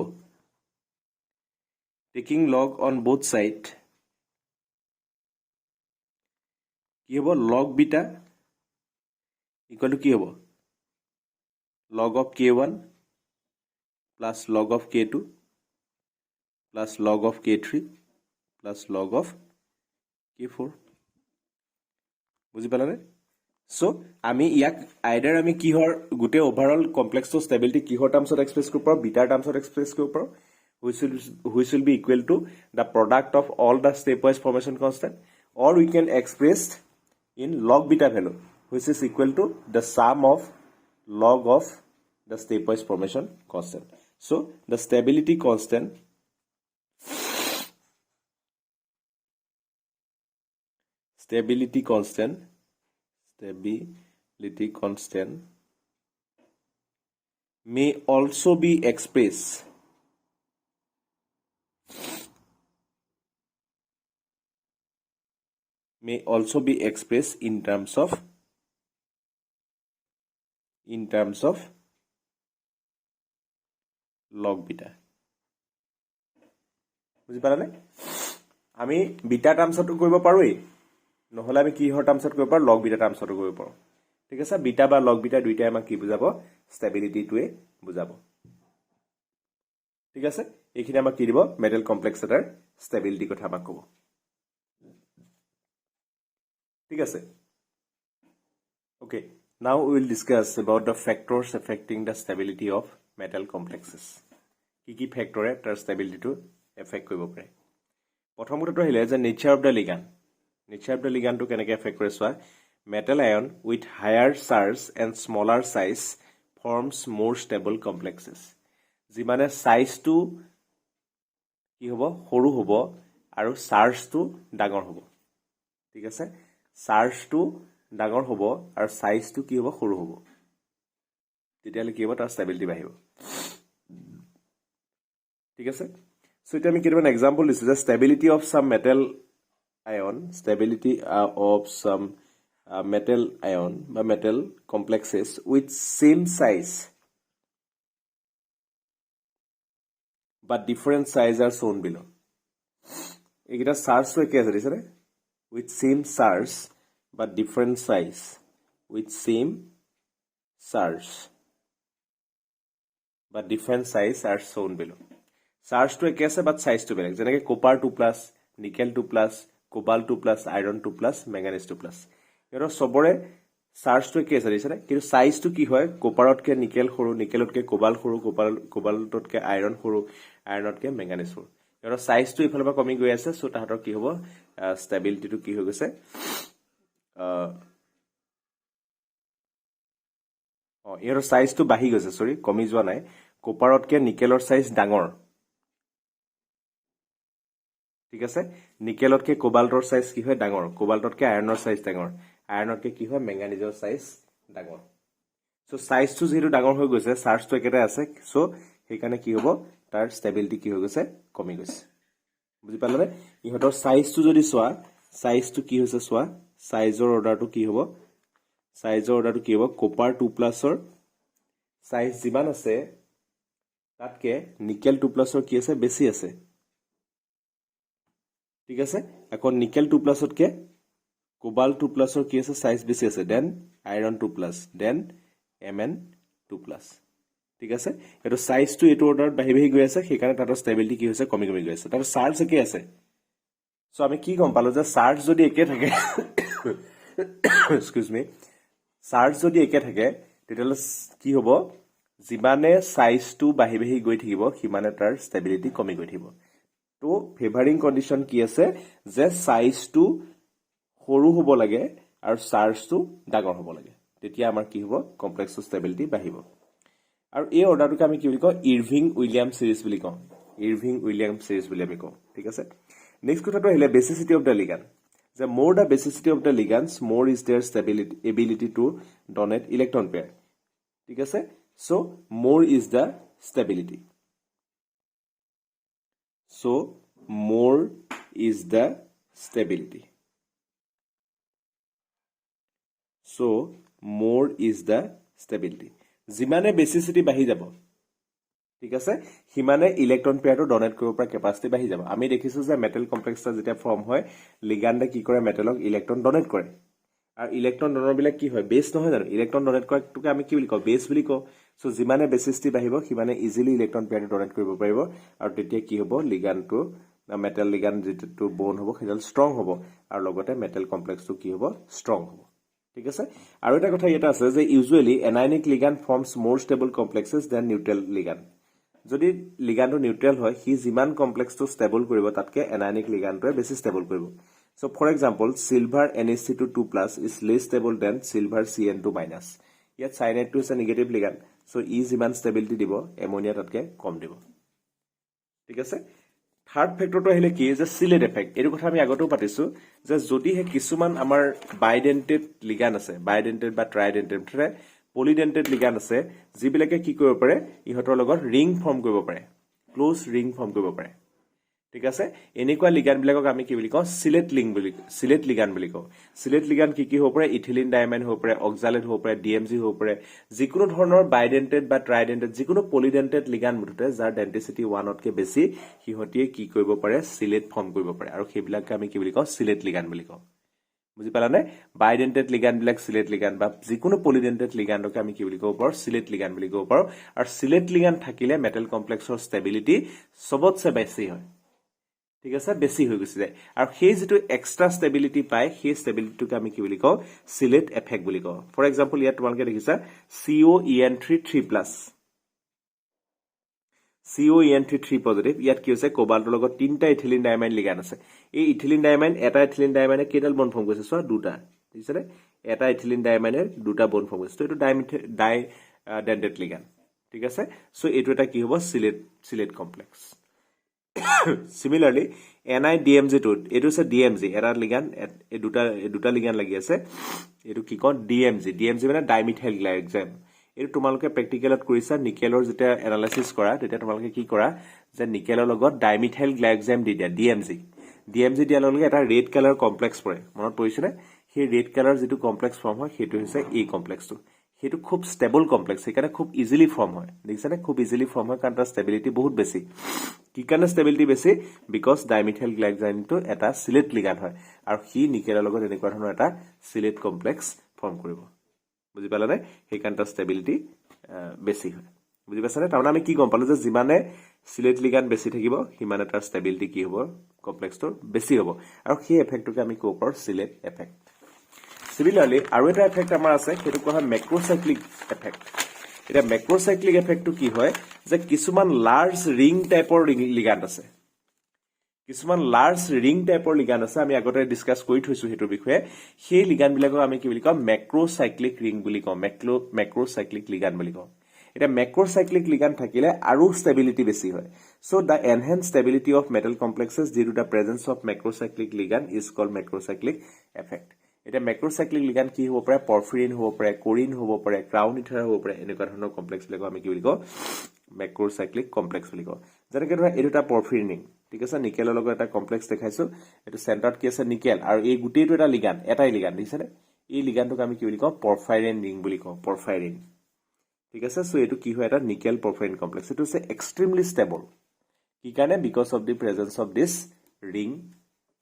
taking log on both side কি হ'ব লগ বিটা ইকুৱেল টু কি হ'ব log of k1 plus log of k2 plus log of k3 plus log of k4 বুজি পালানে সো আমি ইয়াক আইডাৰ আমি কিহৰ গুটে ওভাৰঅল কমপ্লেক্সৰ ষ্টেবিলিটি কিহৰ টাৰ্মছত এক্সপ্ৰেছ কৰিব পাৰো বিটাৰ টাৰ্মছত এক্সপ্ৰেছ কৰিব পাৰো which will be equal to the product of all the stepwise formation constant or we can express in log beta value which is equal to the sum of log of the stepwise formation constant so the stability constant may also be expressed in terms of log beta বুজি পালানে আমি beta টাৰ্মছটো কৰিব পাৰোই নহলে আমি কিহৰ টাৰ্মছত কৰিব পাৰো লগ beta টাৰ্মছটো কৰিব পাৰো ঠিক আছে বিটা বা লগ বিটা দুইটাই আমাক কি বুজাব ষ্টেবিলিটিটোৱে বুজাব ঠিক আছে এইখিনি আমাক কি দিব মেটেল কমপ্লেক্স এটাৰ ষ্টেবিলিটি কথা আমাক ক'ব ঠিক আছে okay now we will discuss about the factors affecting the stability of metal complexes কি ফ্যাক্টৰে তাৰ ষ্টেবিলিটিটো এফেক্ট কৰিব পাৰে প্ৰথম কথাটো আহিলে যে নেচাৰ অফ দ্য লিগাণ্ডটো কেনেকৈ এফেক্ট কৰে চোৱা metal ion with higher charge and smaller size forms more stable complexes যিমানে সাইজটো কি হ'ব সৰু হ'ব আৰু চাৰ্জটো ডাঙৰ হ'ব ঠিক আছে চাৰ্জটো ডাঙৰ হ'ব আৰু সাইজটো কি হ'ব সৰু হ'ব তেতিয়ালে কি হ'ব তাৰ ষ্টেবিলিটি বাঢ়িব ঠিক আছে সো এটা আমি কেইটামান এক্সাম্পল দিছো যে stability of some metal Ayan metal ion বা metal complexes with same size but different size are shown below এইটা চার্জ তো একে আছে দিছনে with same charge but different size with same charge but different size are shown below charge to একে আছে but size to বেলেগ যেনেকৈ copper 2+ nickel 2+ cobalt 2+ iron 2+ manganese 2+ এর সবরে চার্জটো কি আছে দিছনে কিন্তু সাইজটো কি হয় কপাৰতকে নিকেল সৰু নিকেলতকে কোবাল্ট সৰু কোবাল্টতকে আইৰন সৰু আইৰনতকে ম্যাঙ্গানিজ সৰু এৰ সাইজটো ইফালৰ পৰা কমি গৈ আছে সো তাহাতৰ কি হ'ব ষ্টেবিলিটিটো কি হৈ গৈছে এৰ সাইজটো বাঢ়ি গৈছে সৰি কমি যোৱা নাই কপাৰতকে নিকেলৰ সাইজ ডাঙৰ ঠিক আছে নিকেলতকে কোবাল্টৰ সাইজ কি হয় ডাঙৰ কোবাল্টতকে আইৰনৰ সাইজ ডাঙৰ আইৰনতকে কি হয় ম্যাঙ্গানিজৰ সাইজ ডাঙৰ সো সাইজটো যেটো ডাঙৰ হৈ গৈছে চাৰ্জটো একেটা আছে সো সেইকাৰণে কি হ'ব তাৰ ষ্টেবিলিটি কি হৈ গৈছে কমি গৈছে বুজি পালানে ইহতৰ সাইজটো যদি চোৱা সাইজটো কি হৈছে চোৱা সাইজৰ অৰ্ডাৰটো কি হ'ব কপাৰ 2+ ৰ সাইজ যিমান আছে তাতকে নিকেল 2+ ৰ কি আছে বেছি আছে ঠিক আছে আকৌ নিকেল 2+ তকে কোবাল্ট 2+ ৰ কি আছে সাইজ বেছি আছে দেন আইৰন 2+ দেন Mn 2+ ঠিক আছে এটো সাইজটো এটো অৰ্ডাৰত বাঢ়ি গৈ আছে সেইকাৰণে তাতৰ ষ্টেবিলিটি কি হৈছে কমি গৈ আছে তাৰ চাৰ্জ কি আছে সো আমি কি গম পালো যে চাৰ্জ যদি একে থাকে এক্সকিউজ মি চাৰ্জ যদি একে থাকে তেতিয়ালে কি হ'ব যিমানে সাইজটো বাঢ়ি বাঢ়ি গৈ থাকিব সিমানে তাৰ ষ্টেবিলিটি কমি গৈ থাকিব তো ফেভাৰিং কণ্ডিশ্যন কি আছে যে সাইজটো সৰু হ'ব লাগে আৰু চাৰ্জটো ডাঙৰ হ'ব লাগে তেতিয়া আমাৰ কি হ'ব কমপ্লেক্সৰ ষ্টেবিলিটি বাঢ়িব আৰু এই অৰ্ডাৰটোকে আমি কি বুলি কওঁ ইৰভিং উইলিয়াম সিৰিজ বুলি কওঁ ইৰভিং উইলিয়াম সিৰিজ বুলি আমি কওঁ ঠিক আছে নেক্সট কথাটো আহিলে বেচিচিটি অফ দ্য লিগান যে more the basicity of the ligands more is their stability ability to donate electron pair ঠিক আছে so more is the stability so more is the stability so more is the stability যিমানে বেচিচিটি বাঢ়ি যাব ঠিক আছে হিমানে electron পেয়াৰটো donate কৰিব পৰা capacity বাঢ়ি যাব আমি দেখিছো যে মেটেল কমপ্লেক্সটা যেতিয়া ফৰ্ম হয় লিগাণ্ডে কি কৰে মেটেলক ইলেক্ট্ৰন ডোনেট কৰে আৰু ইলেক্ট্ৰন ডোনৰ বিলাক কি হয় বেছ নহয় জানো ইলেক্ট্ৰন ডোনেট কৰাটোকে আমি কি বুলি কওঁ বেছ বুলি কওঁ সো যিমানে বেচিচিটি বাঢ়িব হিমানে ইজিলি ইলেক্ট্ৰন পেয়াৰটো ডোনেট কৰিব পাৰিব আৰু তেতিয়া কি হ'ব লিগাণ্ডটো মেটেল লিগাণ্ড যেটো বন হ'ব সেডাল ষ্ট্ৰং হ'ব আৰু লগতে মেটেল কমপ্লেক্সটো কি হ'ব ষ্ট্ৰং হ'ব ঠিক আছে আৰু এটা কথা এটা আছে যে usually anionic ligand forms more stable complexes than neutral ligand যদি লিগাণ্ডটো নিউট্ৰেল হয় হি যিমান কমপ্লেক্সটো ষ্টেবল কৰিব তাতকে এনায়নিক লিগাণ্ডটোৱে বেছি ষ্টেবল কৰিব so for example silver NH2 is less stable than silver Cn2 ইয়াত সাইনাইডটো হৈছে নিগেটিভ লিগাণ্ড সো ই যিমান ষ্টেবিলিটি দিব এমোনিয়া তাতকে কম দিব ঠিক আছে থাৰ্ড ফেক্টৰটো আহিলে কি যে সিলেট এফেক্ট এইটো কথা আমি আগতেও পাতিছো যে যদিহে কিছুমান আমাৰ বাইডেন্টেড লিগাণ্ড আছে বাইডেন্টেড বা ট্ৰাইডেন্টেড পলিডেন্টেড লিগাণ্ড আছে যিবিলাকে কি কৰিব পাৰে ইহঁতৰ লগত ৰিং ফৰ্ম কৰিব পাৰে ক্লোজ ৰিং ফৰ্ম কৰিব পাৰে ঠিক আছে এনেকুৱা লিগাণ্ড বিলাকক আমি কি বুলি কওঁ সিলেট লিগাণ্ড বুলি কওঁ সিলেট লিগাণ্ড কি হ'ব পাৰে ইথিলিন ডাইমাইন হ'ব পাৰে অক্সালেট হ'ব পাৰে DMG হ'ব পাৰে যিকোনো ধৰণৰ বাইডেন্টেড বা ট্ৰাইডেন্টেড যিকোনো পলিডেন্টেড লিগাণ্ড মুঠতে যাৰ ডেন্টিচিটি 1তকৈ বেছি হিহতিয়ে কি কৰিব পাৰে সিলেট ফৰ্ম কৰিব পাৰে আৰু সেইবিলাককে আমি কি বুলি কওঁ সিলেট লিগাণ্ড বুলি কওঁ বুজি পালানে বাইডেন্টেড লিগাণ্ড বিলাক সিলেট লিগাণ্ড বা যিকোনো পলিডেন্টেড লিগাণ্ডকে আমি কি বুলি ক'ব পাৰো সিলেট লিগাণ্ড বুলি ক'ব পাৰো আৰু সিলেট লিগাণ্ড থাকিলে মেটেল কমপ্লেক্সৰ ষ্টেবিলিটি সবতছে বেছি হয় ঠিক আছে বেছি হৈ গৈছে যায় আৰু সেই যেটো এক্সট্ৰা ষ্টেবিলিটি পায় সেই ষ্টেবিলিটিটোকে আমি কি বুলি কওঁ সিলেট এফেক্ট বুলি কওঁ ফৰ এক্সাম্পল ইয়াত তোমালোকে দেখিছা COEN3 COEN3 পজিটিভ ইয়াত কি হৈছে কোবাল্টৰ লগত তিনটা ইথিলিন ডাইমাইন লিগাণ্ড আছে এই ইথিলিন ডাইমাইন এটা ইথিলিন ডাইমাইনে কেইডাল বন্ড ফৰ্ম কৰিছে চোৱা দুটা বুজিছানে এটা ইথিলিন ডাইমাইনে দুটা বন্ড ফৰ্ম কৰিছে এইটো ডাইডেন্টেড লিগাণ্ড ঠিক আছে সো এইটো এটা কি হ'ব সিলেট কমপ্লেক্স Similarly, NiDMG এইটো আছে DMG এটা লিগাণ্ড এই দুটা লিগাণ্ড লাগি আছে এইটো কি কয় DMG মানে ডাইমিথাইল গ্লাইকোজেন এইটো তোমালোকে প্ৰেক্টিকেলত কৰিছা নিকেলৰ যেতিয়া এনালাইসিস কৰা তেতিয়া তোমালোকে কি কৰা যে নিকেলৰ লগত ডাইমিথাইল গ্লাইকোজেন দি দিয়া DMG দিয়াৰ লগে এটা ৰেড কালাৰ কমপ্লেক্স পৰে মনত পৰিছে নে সেই ৰেড কালাৰ যেটো কমপ্লেক্স ফৰ্ম হয় সেইটো হৈছে এই কমপ্লেক্সটো সেইটো খুব ষ্টেবল কমপ্লেক্স সেইকাৰণে খুব ইজিলি ফৰ্ম হয় দেখিছানে খুব ইজিলি ফৰ্ম হয় কাৰণ তাৰ ষ্টেবিলিটি বহুত বেছি কি কাৰণে ষ্টেবিলিটি বেছি বিকজ ডাইমিথাইল গ্লাইকোজেনটো এটা সিলেট লিগাণ্ড হয় আৰু হি নিকেলৰ লগত এনেকুৱা ধৰণৰ এটা সিলেট কমপ্লেক্স ফৰ্ম কৰিব বুজি পালানে সেইকাৰণে তাৰ ষ্টেবিলিটি বেছি হয় বুজি পাছানে তাৰমানে আমি কি গম পালো যে যিমানে সিলেট লিগাণ্ড বেছি থাকিব সিমানে তাৰ ষ্টেবিলিটি কি হ'ব কমপ্লেক্সটো বেছি হ'ব আৰু সেই এফেক্টটোকে আমি ক'ব পাৰো সিলেট এফেক্ট Similarly, আৰু এটা এফেক্ট আমাৰ আছে সেইটো কোৱা হয় মেক্ৰোসাইক্লিক এফেক্ট এটা মেক্ৰোসাইক্লিক এফেক্টটো কি হয় যে কিছুমান লাৰ্জ ৰিং টাইপৰ লিগাণ্ড আছে কিছুমান লাৰ্জ ৰিং টাইপৰ লিগাণ্ড আছে আমি আগতে ডিসকাস কৰি থৈছো হেতু বিষয়ে সেই লিগাণ্ড বিলাকক আমি কি বুলি কওঁ মেক্ৰোসাইক্লিক ৰিং বুলি কওঁ মেক্ৰোসাইক্লিক লিগাণ্ড বুলি কওঁ এটা মেক্ৰোসাইক্লিক লিগাণ্ড থাকিলে আৰু ষ্টেবিলিটি বেছি হয় so the enhance stability of metal complexes due to the presence of macrocyclic ligand is called macrocyclic effect এটা মেক্ৰোসাইক্লিক লিগাণ্ড কি হ'ব পাৰে পৰফিৰিন হ'ব পাৰে কোৰিন হ'ব পাৰে ক্ৰাউন ইথাৰ হ'ব পাৰে এনেকুৱা ধৰণৰ কমপ্লেক্স বিলাক আমি কি বুলি কওঁ মেক্ৰোসাইক্লিক কমপ্লেক্স বুলি কওঁ যেনেকৈ ধৰা এইটো এটা পৰফিৰিন ৰিং ঠিক আছে নিকেলৰ লগত এটা কমপ্লেক্স দেখাইছো এইটো চেণ্টাৰত কি আছে নিকেল আৰু এই গুটেইটো এটা লিগাণ্ড এটাই লিগাণ্ড দেখিছানে এই লিগাণ্ডটোক আমি কি বুলি কওঁ পৰফাইৰিন ৰিং বুলি কওঁ পৰফাইৰিন ঠিক আছে সো এইটো কি হয় এটা নিকেল পৰফাইৰিন কমপ্লেক্স এইটো হৈছে এক্সট্ৰিমলি ষ্টেবল কি কাৰণে because of the presence of this ring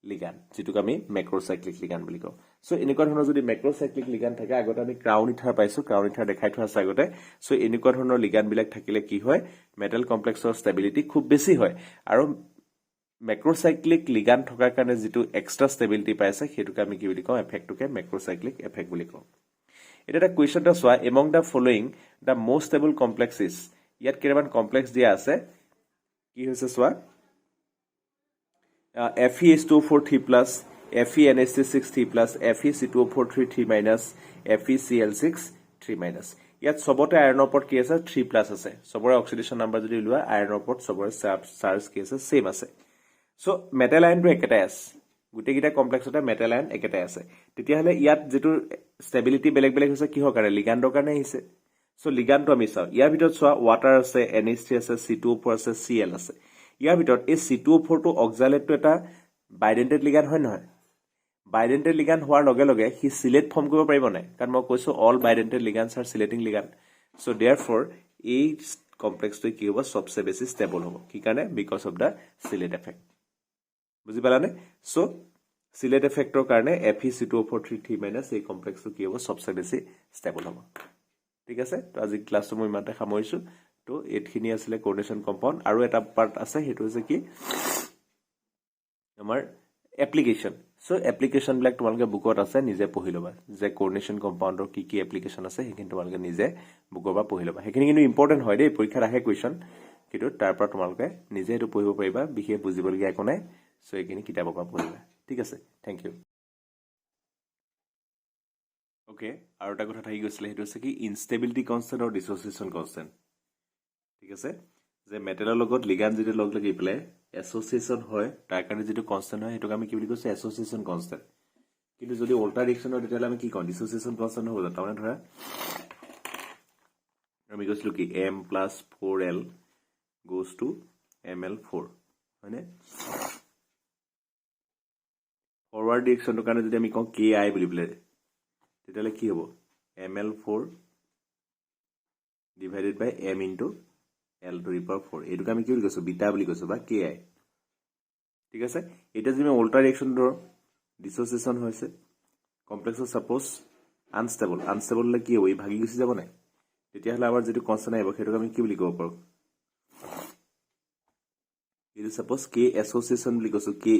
ligand যেটোক আমি মেক্ৰোসাইক্লিক লিগাণ্ড বুলি কওঁ সো এনেকুৱা ধৰণৰ যদি মেক্ৰোসাইক্লিক লিগাণ্ড থাকে আগতে আমি ক্ৰাউন ইথাৰ পাইছো ক্ৰাউন ইথাৰ দেখাই থোৱা আছে আগতে সো এনেকুৱা ধৰণৰ লিগাণ্ড বিলাক থাকিলে কি হয় মেটেল কমপ্লেক্সৰ ষ্টেবিলিটি খুব বেছি হয় আৰু মেক্ৰোসাইক্লিক লিগাণ্ড থকাৰ কাৰণে যেটো এক্সট্ৰা ষ্টেবিলিটি পাইছে হেতুকে আমি কি বুলি কওঁ এফেক্টটোকে মেক্ৰোসাইক্লিক এফেক্ট বুলি কওঁ এটা এটা কুৱেশ্যনটা চোৱা among the following the most stable complexes ইয়াত কেইটামান কমপ্লেক্স দিয়া আছে কি হৈছে চোৱা FeH2O4 3+, FeNH6 3+, FeC2O4 3- FeCl6 3-. ইয়াত সবতে আয়ৰণৰ ওপৰত কি আছে 3+ আছে সবৰে অক্সিডেশন নাম্বাৰ যদি লোৱা আয়ৰণৰ ওপৰত সবৰে চাৰ্জ কি আছে সেম আছে সো মেটেল আয়নটো একেটাই আছে গুটেকিটা কমপ্লেক্সতে মেটেল আয়ন একেটাই আছে তেতিয়া হলে ইয়াত যেটো ষ্টেবিলিটি বেলেগ বেলেগ হৈছে কিহৰ কাৰণে লিগাণ্ডৰ কাৰণে আহিছে সো লিগাণ্ডটো আমি চাও ইয়াৰ ভিতৰত চোৱা ওয়াটাৰ আছে NH3 আছে C2O4 আছে Cl আছে ইয়াৰ ভিতৰত এই C2O4 টো অক্সালেটটো এটা বাইডেন্টেড লিগাণ্ড হয় নহয় বাইডেন্টেড লিগাণ্ড হোৱাৰ লগে লগে হি সিলেট ফৰ্ম কৰিব পাৰিব নাই কাৰণ মই কৈছো all bidentate ligands are chelating ligand so therefore এই কমপ্লেক্সটো কি হ'ব সবচে বেছি ষ্টেবল হ'ব কি কাৰণে because of the Sylhet effect বুজি পালানে সো সিলেট এফেক্টৰ কাৰণে FeC2O4 3- এই কমপ্লেক্সটো কি হ'ব সবচে বেছি ষ্টেবল হ'ব ঠিক আছে তো আজি ক্লাছটো মই ইমানতে সামৰিছো তো এটখিনি আছিল কোঅৰ্ডিনেশন কম্পাউন্ড আৰু এটা পাৰ্ট আছে হেতু হৈছে কি আমাৰ এপ্লিকেশন সো এপ্লিকেশন বিলাক তোমালোকে বুকত আছে নিজে পঢ়ি লবা যে কোঅৰ্ডিনেশন কম্পাউন্ডৰ কি কি এপ্লিকেশন আছে হেখিনি তোমালোকে নিজে বুকৰ পৰা পঢ়ি লবা হেখিনি কিন্তু ইম্পৰ্টেন্ট হয় দেই পৰীক্ষাত আহে কোৱেশ্চন কিন্তু তাৰ পৰা তোমালোকে নিজে এটো পঢ়িব পাৰিবা বিশেষ বুজিবলগীয়া একো নাই সো হেখিনি কিতাপৰ পৰা পঢ়িবা ঠিক আছে থ্যাংক ইউ ওকে আৰু এটা কথা থাকি গৈছিল হেতু হৈছে কি ইনষ্টেবিলিটি কনষ্টেন্ট আৰু ডিসোসিয়েশন কনষ্টেন্ট ঠিক আছে যে মেটেলৰ লগত লিগাণ্ড যদি লগ লাগি পেলে এসোসিয়েশন হয় তাৰ কাৰণে যেটো কনষ্টেন্ট হয় হেতুক আমি কি বুলি কৈছো এসোসিয়েশন কনষ্টেন্ট কিন্তু যদি উল্টা ডিৰেকশন হয় তেতিয়ালে আমি কি কম ডিসোসিয়েশন কনষ্টেন্ট হ'ব তাৰমানে ধৰা আমি কৈছিলো কি m + 4l goes to ml4 হয়নে ফৰৱাৰ্ড ডিৰেকশনৰ কাৰণে যদি আমি কম ki বুলি বলে তেতিয়ালে কি হ'ব ml4 divided by m into l to the power 4 এটুক আমি কি বুলি কৈছো বিটা বুলি কৈছো বা ki ঠিক আছে এটা যদি উল্টা ৰিঅ্যাকশন ধৰ ডিসোসিয়েশন হৈছে কমপ্লেক্স সাপোজ আনস্টেবল লে কি হ'ব ই ভাগি গুছি যাব নাই তেতিয়া হলে আমাৰ যেটো কনষ্টেন্ট আহিব হেতুক আমি কি বুলি ক'ব পাৰো এটো সাপোজ k এসোসিয়েশন বুলি কৈছো ka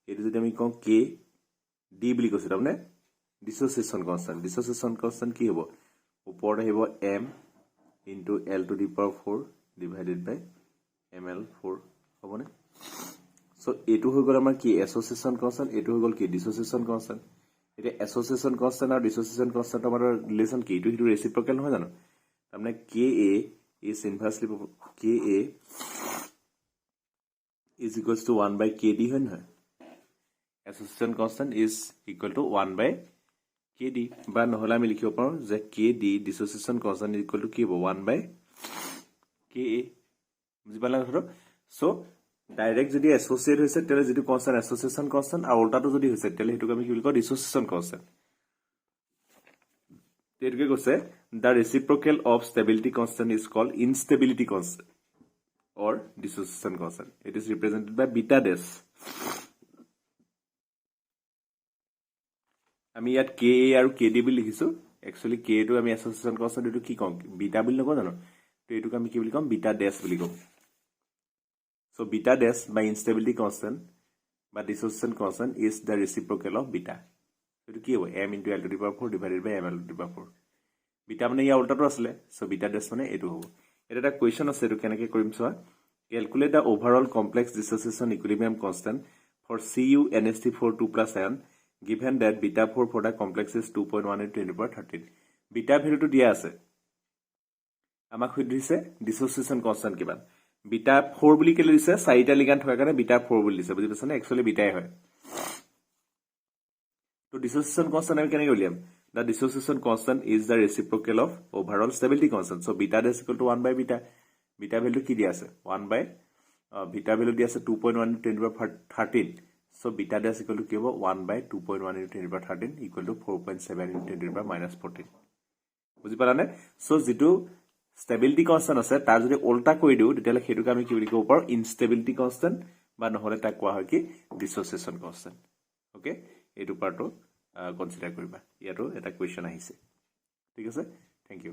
এটো যদি আমি কম k d বুলি কৈছো তাৰমানে ডিসোসিয়েশন কনষ্টেন্ট কি হ'ব ওপৰত আহিব m into l to the power 4 divided by ml4 হবনে সো এটো হৈ গল আমাৰ কি এসোসিয়েশন কনষ্টেন্ট এটো হৈ গল কি ডিসোসিয়েশন কনষ্টেন্ট এটা এসোসিয়েশন কনষ্টেন্ট আৰু ডিসোসিয়েশন কনষ্টেন্ট আমাৰ ৰিলেশন কি এটো ৰেচিপ্ৰকেল নহয় জানো তাৰমানে ka is inversely ka is equals to 1 by kd হয় নহয় association constant is equal to 1 by kd বা নহলে আমি লিখিব পাৰো যে kd dissociation constant equal to কি হ'ব 1 by ka বুজি পালা কথাটো সো ডাইৰেক্ট যদি এসোসিয়েট হৈছে তেলে যেটো কনষ্টেন্ট এসোসিয়েশন কনষ্টেন্ট আৰু উল্টাটো যদি হৈছে তেলে হেতুক আমি কি বুলি কওঁ ডিসোসিয়েশন কনষ্টেন্ট তেটোকে কৈছে the reciprocal of stability constant is called instability constant or dissociation constant it is represented by beta dash আমি ইয়াত ka আৰু kd বুলি লিখিছো একচুয়ালি k টো আমি এসোসিয়েশন কনষ্টেন্ট এটো কি কম বিটা বুলি নকওঁ জানো তো এটোক আমি কি বুলি কম বিটা ড্যাশ বুলি কম so beta dash by instability constant বা dissociation constant is the reciprocal of beta এটো কি হ'ব m into l to the power 4 divided by ml to the power 4 beta মানে ইয়া উল্টাটো আছিল সো বিটা ড্যাশ মানে এটো হ'ব এটা কোৱেশ্চন আছে এটো কেনেকৈ কৰিম চোৱা calculate the overall complex dissociation equilibrium constant for CuNH4 2+ ion given that beta 4 for the complex is 2.1 into 10 to the power 13 beta value to দিয়া আছে আমাক সুধিছে ডিসোসিয়েশন কনষ্টেন্ট কিমান beta 4 বুলি কেলে দিছে চাৰিটা লিগাণ্ড থকাৰ কাৰণে beta 4 বুলি দিছে বুজি পাছনে একচুয়ালি বিটাই হয় তো ডিসোসিয়েশন কনষ্টেন্ট আমি কেনেকৈ উলিয়াম the dissociation constant is the reciprocal of overall stability constant so beta is equal to 1 by beta beta value কি দিয়া আছে 1 by beta value দিয়া আছে 2.1 into 10 to the power 13 so beta dash equal to কি হ'ব 1 by 2.1 into 10 to the power 13 equal to 4.7 into 10 to the power minus 14 বুজি পালানে so যেটো stability constant আছে তাৰ যদি উল্টা কৰি দিও তেতিয়ালে হেতুক আমি কি বুলি ক'ব পাৰো instability constant বা নহলে তাক কোৱা হয় কি dissociation constant ওকে এটো পাৰ্টটো কনসিডাৰ কৰিবা ইয়াতো এটা কোৱেশ্চন আহিছে ঠিক আছে থ্যাংক ইউ